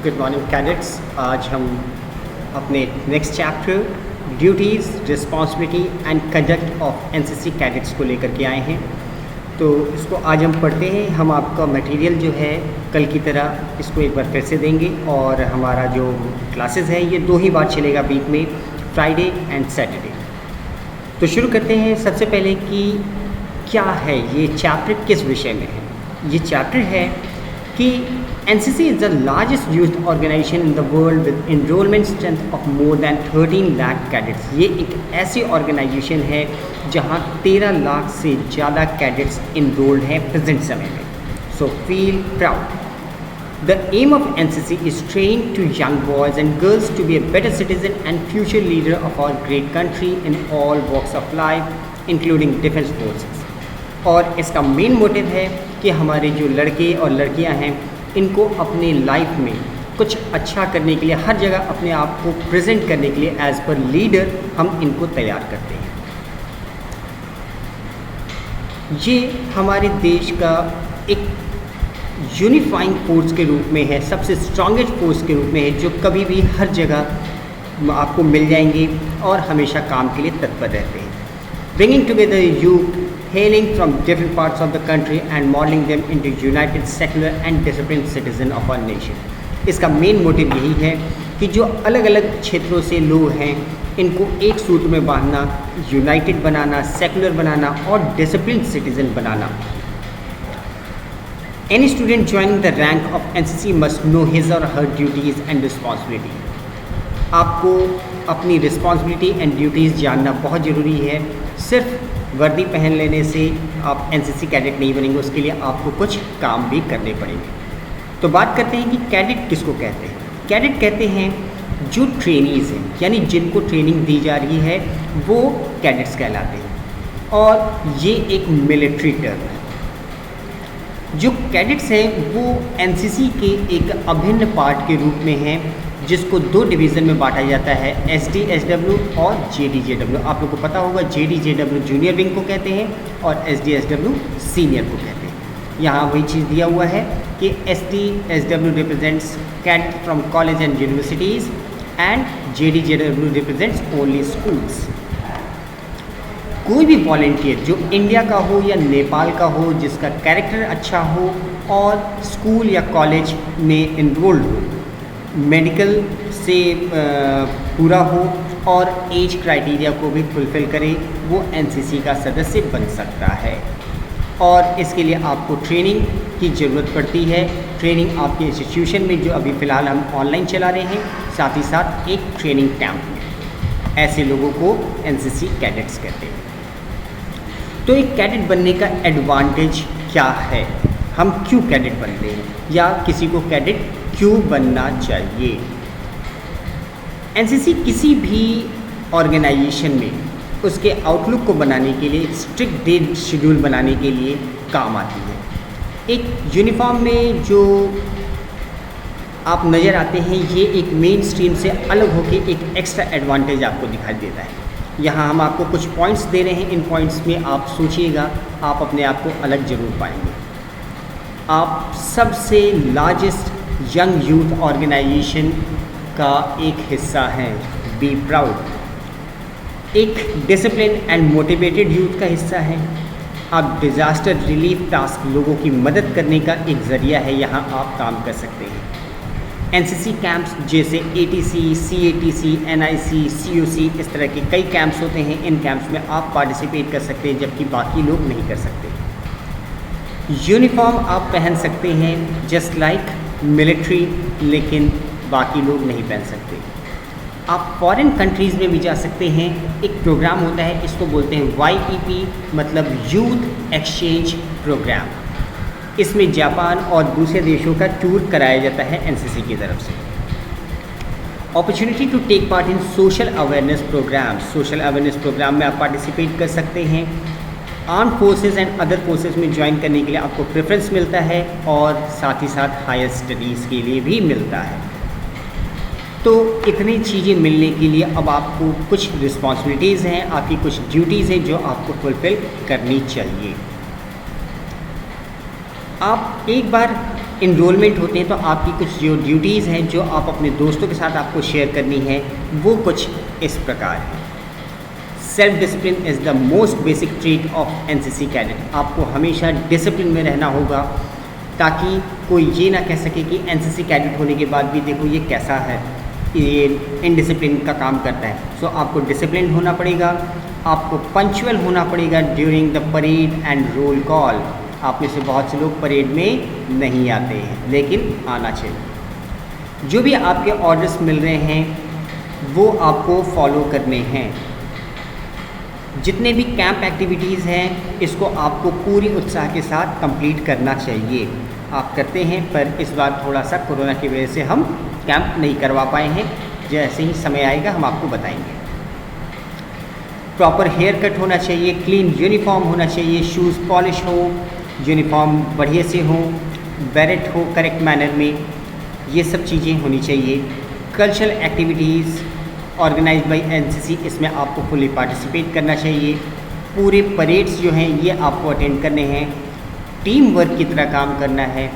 Good morning cadets. आज हम अपने next chapter duties responsibility and conduct of NCC cadets को लेकर के आए हैं। तो इसको आज हम पढ़ते हैं। हम आपका मटेरियल जो है कल की तरह इसको एक बार फिर से देंगे और हमारा जो क्लासेस है ये 2 ही बार चलेगा वीक में, फ्राइडे एंड सैटरडे। तो शुरू करते हैं सबसे पहले कि क्या है ये चैप्टर, किस विषय में है। ये चैप्टर है कि NCC is the largest youth organization in the world with enrollment strength of more than 13 lakh cadets। ये एक ऐसी ऑर्गेनाइजेशन है जहाँ 13 लाख से ज़्यादा कैडेट्स इनरोल्ड हैं प्रेजेंट समय में। So feel proud. The aim of NCC is train to young boys and girls to be a better citizen and future leader of our great country in all walks of life, including defense forces। और इसका main motive है कि हमारे जो लड़के और लड़कियां हैं इनको अपने लाइफ में कुछ अच्छा करने के लिए, हर जगह अपने आप को प्रेजेंट करने के लिए एज पर लीडर हम इनको तैयार करते हैं। ये हमारे देश का एक यूनिफाइंग फोर्स के रूप में है, सबसे स्ट्रॉन्गेस्ट फोर्स के रूप में है, जो कभी भी हर जगह आपको मिल जाएंगे और हमेशा काम के लिए तत्पर रहते हैं। Bringing together youth hailing from different parts of the country and modeling them into united, secular and disciplined citizen of our nation। इसका मेन मोटिव यही है कि जो अलग अलग क्षेत्रों से लोग हैं इनको एक सूत्र में बांधना, यूनाइटेड बनाना, सेकुलर बनाना और discipline citizen banana. Any student joining the rank of NCC must know his or her duties and responsibility। आपको अपनी रिस्पॉन्सिबिलिटी एंड ड्यूटीज़ जानना बहुत ज़रूरी है। सिर्फ वर्दी पहन लेने से आप एनसीसी कैडेट नहीं बनेंगे, उसके लिए आपको कुछ काम भी करने पड़ेंगे। तो बात करते हैं कि कैडेट किसको कहते हैं। कैडेट कहते हैं जो ट्रेनीज़ हैं, यानी जिनको ट्रेनिंग दी जा रही है वो कैडेट्स कहलाते हैं। और ये एक मिलिट्री टर्म है। जो कैडेट्स हैं वो एनसीसी के एक अभिन्न पार्ट के रूप में हैं, जिसको 2 डिवीज़न में बांटा जाता है, SDSW और JDJW। आप लोग को पता होगा JDJW जूनियर विंग को कहते हैं और SDSW सीनियर को कहते हैं। यहाँ वही चीज़ दिया हुआ है कि SDSW represents cadet from college and universities and JDJW represents only schools. कोई भी वॉलंटियर जो इंडिया का हो या नेपाल का हो, जिसका कैरेक्टर अच्छा हो और स्कूल या कॉलेज में इनरोल्ड हो, मेडिकल से पूरा हो और एज क्राइटेरिया को भी फुलफ़िल करे, वो एनसीसी का सदस्य बन सकता है। और इसके लिए आपको ट्रेनिंग की ज़रूरत पड़ती है। ट्रेनिंग आपके इंस्टीट्यूशन में, जो अभी फ़िलहाल हम ऑनलाइन चला रहे हैं, साथ ही साथ एक ट्रेनिंग कैंप में। ऐसे लोगों को एनसीसी कैडेट्स कहते हैं। तो एक कैडेट बनने का एडवांटेज क्या है, हम क्यों कैडेट बनते हैं या किसी को कैडेट क्यों बनना चाहिए। एनसीसी किसी भी ऑर्गेनाइजेशन में उसके आउटलुक को बनाने के लिए, स्ट्रिक्ट डे शेड्यूल बनाने के लिए काम आती है। एक यूनिफॉर्म में जो आप नज़र आते हैं ये एक मेन स्ट्रीम से अलग होकर एक एक्स्ट्रा एडवांटेज आपको दिखाई देता है। यहाँ हम आपको कुछ पॉइंट्स दे रहे हैं, इन पॉइंट्स में आप सोचिएगा, आप अपने आप को अलग ज़रूर पाएंगे। आप सबसे लार्जेस्ट यंग यूथ ऑर्गेनाइजेशन का एक हिस्सा हैं, बी प्राउड। एक डिसिप्लिन एंड मोटिवेटेड यूथ का हिस्सा है। आप डिज़ास्टर रिलीफ टास्क, लोगों की मदद करने का एक ज़रिया है, यहाँ आप काम कर सकते हैं। एनसीसी कैंप्स जैसे ATC, CATC, NIC, COC, इस तरह के कई कैंप्स होते हैं। इन कैंप्स में आप पार्टिसिपेट कर सकते हैं, जबकि बाकी लोग नहीं कर सकते। यूनिफॉर्म आप पहन सकते हैं जस्ट लाइक मिलिट्री, लेकिन बाकी लोग नहीं पहन सकते। आप फॉरेन कंट्रीज़ में भी जा सकते हैं। एक प्रोग्राम होता है, इसको बोलते हैं YEP, मतलब यूथ एक्सचेंज प्रोग्राम। इसमें जापान और दूसरे देशों का टूर कराया जाता है एनसीसी की तरफ से। Opportunity to take part in social awareness program. Social awareness program में आप पार्टिसिपेट कर सकते हैं। Arm forces and other forces में ज्वाइन करने के लिए आपको प्रेफरेंस मिलता है और साथ ही साथ हायर स्टडीज़ के लिए भी मिलता है। तो इतनी चीज़ें मिलने के लिए अब आपको कुछ रिस्पॉन्सिबिलिटीज़ हैं, आपकी कुछ ड्यूटीज़ हैं जो आपको फुलफ़िल करनी चाहिए। आप एक बार इनरोलमेंट होते हैं तो आपकी कुछ जो ड्यूटीज़ हैं जो आप अपने दोस्तों के साथ आपको शेयर करनी है वो कुछ इस प्रकार है। Self discipline is the most basic trait of NCC cadet. आपको हमेशा डिसिप्लिन में रहना होगा ताकि कोई ये ना कह सके कि एनसीसी कैडेट होने के बाद भी देखो ये कैसा है, ये इनडिसिप्लिन का काम करता है। सो आपको डिसिप्लिन होना पड़ेगा, आपको पंक्चुअल होना पड़ेगा during the parade and roll call. आप में से बहुत से लोग परेड में नहीं आते हैं लेकिन आना चाहिए। जो भी आपके ऑर्डर्स मिल रहे हैं वो आपको फॉलो करने हैं। जितने भी कैंप एक्टिविटीज़ हैं इसको आपको पूरी उत्साह के साथ कंप्लीट करना चाहिए। आप करते हैं पर इस बार थोड़ा सा कोरोना की वजह से हम कैंप नहीं करवा पाए हैं। जैसे ही समय आएगा हम आपको बताएंगे। प्रॉपर हेयर कट होना चाहिए, क्लीन यूनिफॉर्म होना चाहिए, शूज़ पॉलिश हो, यूनिफॉर्म बढ़िया से हो, बैरेट हो करेक्ट मैनर में, ये सब चीज़ें होनी चाहिए। Cultural activities organize by NCC, इसमें आपको फुली पार्टिसिपेट करना चाहिए। पूरे परेड्स जो हैं ये आपको अटेंड करने हैं, टीम वर्क की तरह काम करना है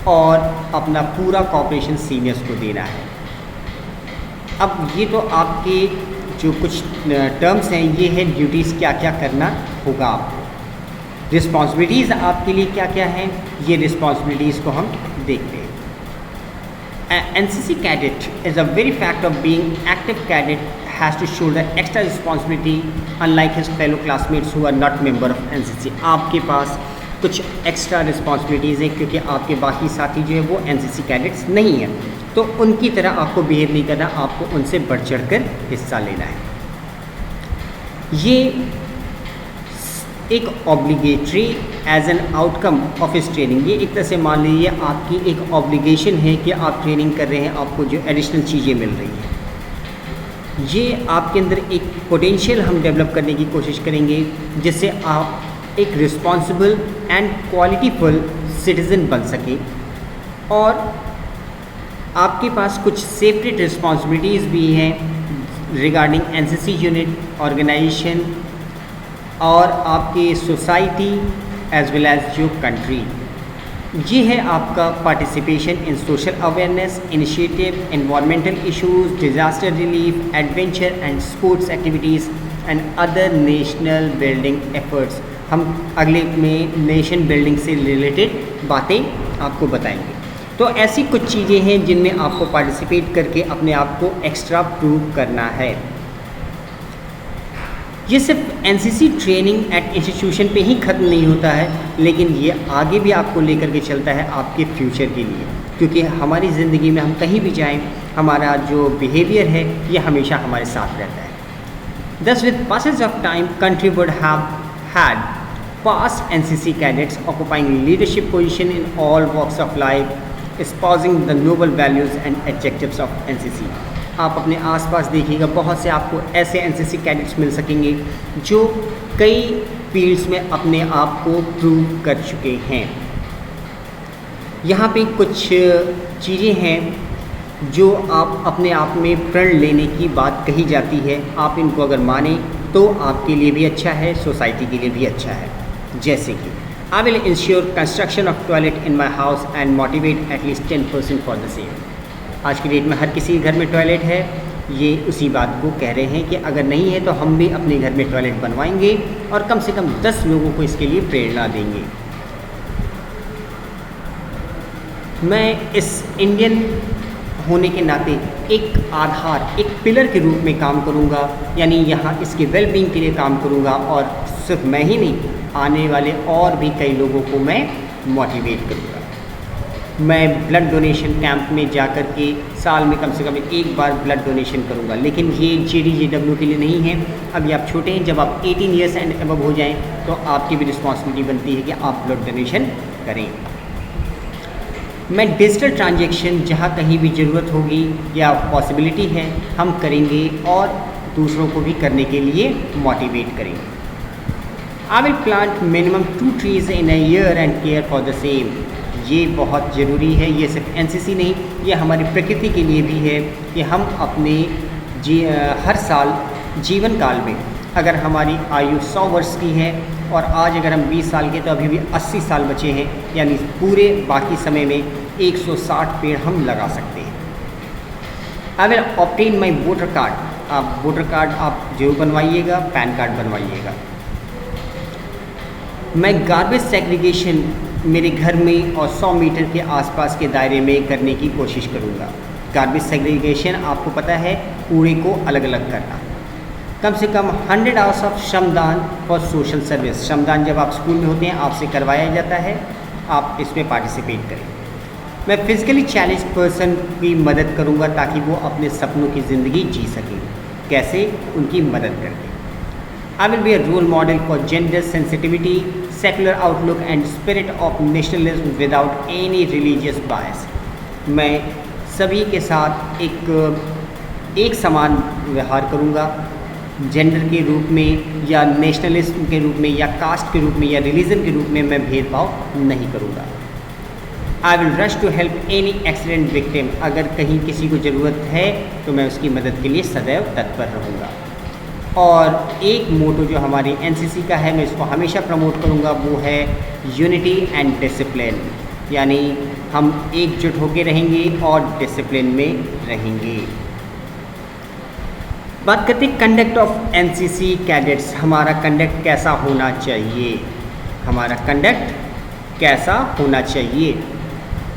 और अपना पूरा कॉपरेशन सीनियर्स को देना है। अब ये तो आपके जो कुछ टर्म्स हैं ये है ड्यूटीज़ क्या क्या करना होगा आपको। रिस्पॉन्सिबिलिटीज़ आपके लिए क्या क्या हैं ये रिस्पॉन्सिबिलिटीज़ को हम देखते हैं। NCC cadet is a very fact of being active cadet has to shoulder extra responsibility unlike his fellow classmates who are not member of NCC। आपके पास कुछ एक्स्ट्रा रिस्पॉन्सिबिलिटीज़ हैं क्योंकि आपके बाकी साथी जो है वो NCC कैडेट्स नहीं हैं, तो उनकी तरह आपको बिहेव नहीं करना, आपको उनसे बढ़ चढ़ कर हिस्सा लेना है। ये एक obligatory as an outcome of इस ट्रेनिंग, ये एक तरह से मान लीजिए आपकी एक ऑब्लिगेशन है कि आप ट्रेनिंग कर रहे हैं, आपको जो एडिशनल चीज़ें मिल रही हैं। ये आपके अंदर एक पोटेंशियल हम डेवलप करने की कोशिश करेंगे जिससे आप एक रिस्पॉन्सिबल एंड क्वालिटीफुल सिटीज़न बन सके और आपके पास कुछ सेपरेट रिस्पॉन्सिबिलिटीज़ भी हैं रिगार्डिंग एनसीसी यूनिट ऑर्गेनाइजेशन और आपके सोसाइटी एज वेल एज जो कंट्री। ये है आपका participation in social awareness initiative, environmental issues, disaster relief, adventure and sports activities and other national building efforts. हम अगले में नेशन बिल्डिंग से रिलेटेड बातें आपको बताएंगे। तो ऐसी कुछ चीज़ें हैं जिनमें आपको पार्टिसिपेट करके अपने आप को एक्स्ट्रा प्रूव करना है। ये सिर्फ एनसीसी ट्रेनिंग एट इंस्टीट्यूशन पे ही ख़त्म नहीं होता है, लेकिन ये आगे भी आपको लेकर के चलता है आपके फ्यूचर के लिए, क्योंकि हमारी ज़िंदगी में हम कहीं भी जाएं हमारा जो बिहेवियर है ये हमेशा हमारे साथ रहता है। Thus with passage of time country would have had past NCC cadets occupying leadership position in all walks of life, espousing the noble values and objectives of NCC। आप अपने आसपास देखिएगा बहुत से आपको ऐसे एनसीसी कैडेट्स मिल सकेंगे जो कई फील्ड्स में अपने आप को प्रूव कर चुके हैं। यहाँ पे कुछ चीज़ें हैं जो आप अपने आप में प्रण लेने की बात कही जाती है, आप इनको अगर माने तो आपके लिए भी अच्छा है, सोसाइटी के लिए भी अच्छा है। जैसे कि I will ensure construction of toilet in my house and motivate at least 10% for the same. आज की डेट में हर किसी के घर में टॉयलेट है, ये उसी बात को कह रहे हैं कि अगर नहीं है तो हम भी अपने घर में टॉयलेट बनवाएंगे और कम से कम 10 लोगों को इसके लिए प्रेरणा देंगे। मैं इस इंडियन होने के नाते एक आधार, एक पिलर के रूप में काम करूंगा, यानी यहाँ इसके वेलबींग के लिए काम करूंगा और सिर्फ मैं ही नहीं, आने वाले और भी कई लोगों को मैं मोटिवेट करूँगा। मैं ब्लड डोनेशन कैंप में जाकर के साल में कम से कम एक बार ब्लड डोनेशन करूंगा, लेकिन ये JDJW के लिए नहीं है। अभी आप छोटे हैं, जब आप 18 ईयर्स एंड अबव हो जाएं तो आपकी भी रिस्पॉन्सिबिलिटी बनती है कि आप ब्लड डोनेशन करें। मैं डिजिटल ट्रांजैक्शन जहाँ कहीं भी ज़रूरत होगी या पॉसिबिलिटी है हम करेंगे और दूसरों को भी करने के लिए मोटिवेट करेंगे। I will plant minimum 2 trees in a year and care for the same। ये बहुत ज़रूरी है, ये सिर्फ एनसीसी नहीं, ये हमारी प्रकृति के लिए भी है कि हम अपने हर साल जीवन काल में अगर हमारी आयु 100 वर्ष की है और आज अगर हम 20 साल के तो अभी भी 80 साल बचे हैं, यानी पूरे बाकी समय में 160 पेड़ हम लगा सकते हैं। I will obtain my voter card. आप वोटर कार्ड आप जरूर बनवाइएगा, पैन कार्ड बनवाइएगा। मैं गार्बेज सेग्रीगेशन मेरे घर में और 100 मीटर के आसपास के दायरे में करने की कोशिश करूँगा। गार्बेज सेग्रीगेशन आपको पता है, कूड़े को अलग अलग करना। कम से कम 100 आवर्स ऑफ श्रमदान फॉर सोशल सर्विस। श्रमदान जब आप स्कूल में होते हैं आपसे करवाया जाता है, आप इसमें पार्टिसिपेट करें। मैं फिजिकली चैलेंज पर्सन की मदद करूंगा ताकि वो अपने सपनों की ज़िंदगी जी सकें। कैसे? उनकी मदद करके। I will be a role model for gender sensitivity, secular outlook and spirit of nationalism without any religious bias. मैं सभी के साथ एक समान व्यवहार करूंगा, जेंडर के रूप में या नेशनलिज्म के रूप में या कास्ट के रूप में या रिलीजन के रूप में मैं भेदभाव नहीं करूंगा। I will rush to help any accident victim. अगर कहीं किसी को ज़रूरत है तो मैं उसकी मदद के लिए सदैव तत्पर रहूँगा। और एक मोटो जो हमारी एनसीसी का है, मैं इसको हमेशा प्रमोट करूँगा, वो है यूनिटी एंड डिसिप्लिन। यानी हम एकजुट होकर रहेंगे और डिसिप्लिन में रहेंगे। बात करते हैं कंडक्ट ऑफ एनसीसी कैडेट्स। हमारा कंडक्ट कैसा होना चाहिए? हमारा कंडक्ट कैसा होना चाहिए?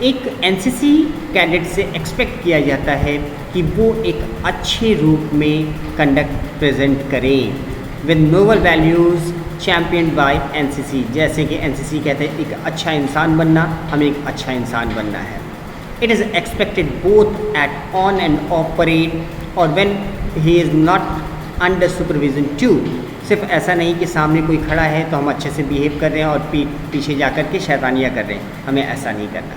एक एनसीसी कैडेट से एक्सपेक्ट किया जाता है कि वो एक अच्छे रूप में कंडक्ट प्रेजेंट करें with noble values champion by NCC. जैसे कि एनसीसी कहते हैं एक अच्छा इंसान बनना, हमें एक अच्छा इंसान बनना है। It is expected both at on and off parade और when he is not under supervision too. सिर्फ ऐसा नहीं कि सामने कोई खड़ा है तो हम अच्छे से बिहेव कर रहे हैं और पीछे जा कर के शैतानियाँ कर रहे हैं, हमें ऐसा नहीं करना।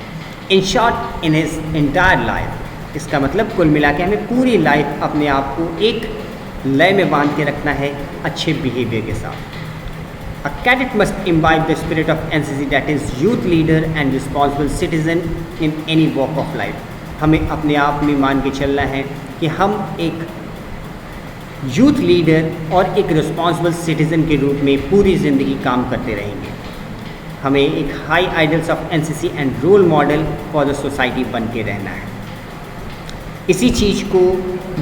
In short in his entire life. इसका मतलब कुल मिला के हमें पूरी लाइफ अपने आप को एक लय में बांध के रखना है अच्छे बिहेवियर के साथ। अ cadet must imbibe the spirit of NCC that is youth leader and responsible citizen in any walk of life. हमें अपने आप में मान के चलना है कि हम एक यूथ लीडर और एक रिस्पॉन्सिबल सिटीज़न के रूप में पूरी ज़िंदगी काम करते रहेंगे। हमें एक high idols of NCC and role model for the society बन के रहना है। इसी चीज़ को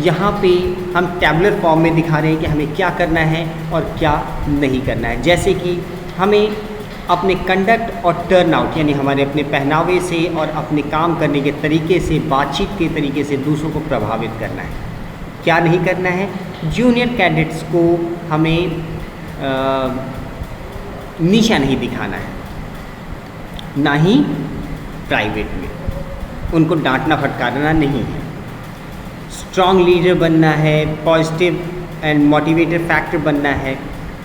यहाँ पे हम टैबुलर फॉर्म में दिखा रहे हैं कि हमें क्या करना है और क्या नहीं करना है। जैसे कि हमें अपने कंडक्ट और टर्न आउट यानी हमारे अपने पहनावे से और अपने काम करने के तरीके से, बातचीत के तरीके से दूसरों को प्रभावित करना है। क्या नहीं करना है? जूनियर कैडेट्स को हमें नीचा नहीं दिखाना है, ना ही प्राइवेट में उनको डांटना फटकारना नहीं है। स्ट्रॉन्ग लीडर बनना है, पॉजिटिव एंड मोटिवेटर फैक्टर बनना है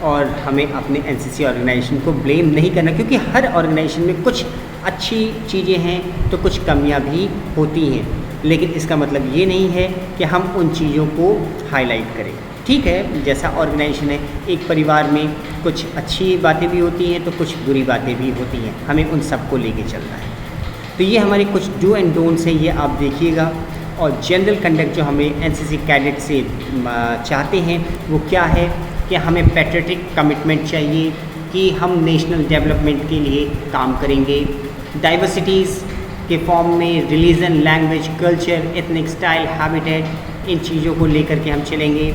और हमें अपने एनसीसी ऑर्गेनाइजेशन को ब्लेम नहीं करना, क्योंकि हर ऑर्गेनाइजेशन में कुछ अच्छी चीज़ें हैं तो कुछ कमियां भी होती हैं, लेकिन इसका मतलब ये नहीं है कि हम उन चीज़ों को हाईलाइट करें। ठीक है, जैसा ऑर्गेनाइजेशन है, एक परिवार में कुछ अच्छी बातें भी होती हैं तो कुछ बुरी बातें भी होती हैं, हमें उन सबको लेके चलना है। तो ये हमारे कुछ डू एंड डोंट्स हैं, ये आप देखिएगा। और जनरल कंडक्ट जो हमें एनसीसी कैडेट से चाहते हैं वो क्या है कि हमें पैट्रियटिक कमिटमेंट चाहिए कि हम नेशनल डेवलपमेंट के लिए काम करेंगे। डाइवर्सिटीज़ के फॉर्म में religion, language, culture, ethnic style, habitat, इन चीज़ों को लेकर के हम चलेंगे।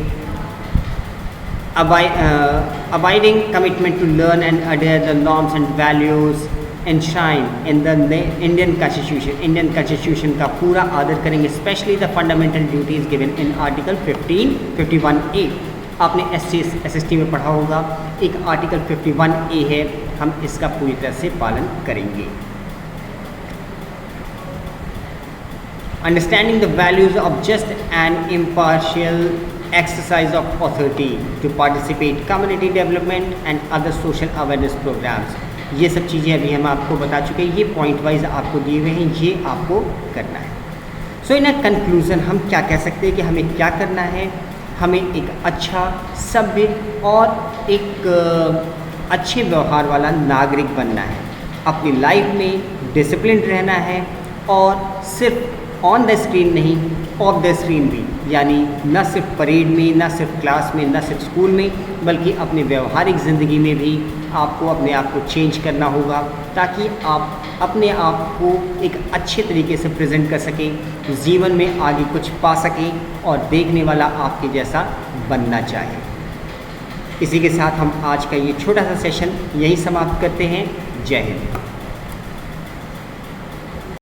abiding commitment to learn and adhere the norms and values enshrined in the Indian Constitution. Indian Constitution का पूरा आदर करेंगे, especially the fundamental duties given in Article 51A। आपने SST में पढ़ा होगा, एक आर्टिकल 51A है, हम इसका पूरी तरह से पालन करेंगे। Understanding the values of just and impartial exercise of authority to participate community development and other social awareness programs। ये सब चीज़ें अभी हम आपको बता चुके हैं, ये पॉइंट वाइज आपको दिए हुए हैं, ये आपको करना है। सो इन अ कंक्लूज़न हम क्या कह सकते हैं कि हमें क्या करना है? हमें एक अच्छा, सभ्य और एक अच्छे व्यवहार वाला नागरिक बनना है। अपनी लाइफ में डिसिप्लिन रहना है और सिर्फ ऑन द स्क्रीन नहीं, ऑफ द स्क्रीन भी, यानी न सिर्फ परेड में, न सिर्फ क्लास में, न सिर्फ स्कूल में, बल्कि अपने व्यवहारिक ज़िंदगी में भी आपको अपने आप को चेंज करना होगा। ताकि आप अपने आप को एक अच्छे तरीके से प्रेजेंट कर सकें, जीवन में आगे कुछ पा सकें और देखने वाला आपके जैसा बनना चाहे। इसी के साथ हम आज का ये छोटा सा सेशन यहीं समाप्त करते हैं। जय हिंद।